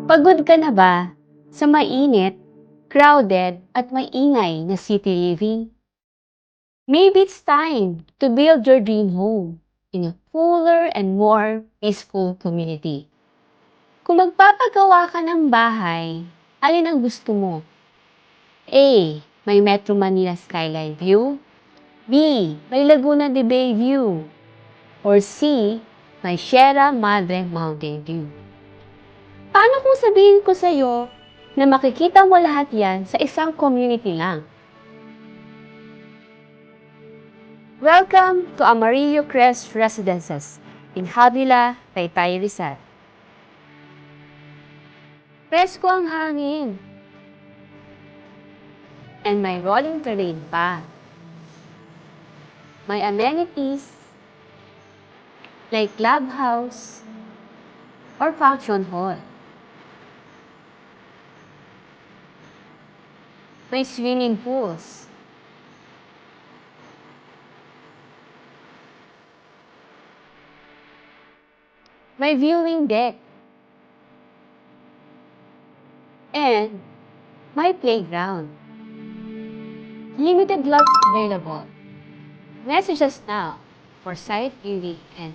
Pagod ka na ba sa mainit, crowded at maingay na city living? Maybe it's time to build your dream home in a cooler and more peaceful community. Kung magpapagawa ka ng bahay, alin ang gusto mo? A. May Metro Manila skyline view. B. May Laguna de Bay view. Or C. May Sierra Madre Mountain view. Paano kung sabihin ko sa'yo na makikita mo lahat yan sa isang community lang? Welcome to Amarillo Crest Residences in Havila, Taytay, Rizal. Presko ang hangin. And may rolling terrain pa. May amenities like clubhouse or function hall. May swimming pools. May viewing deck. And may playground. Limited lots available. Message us now for site viewing and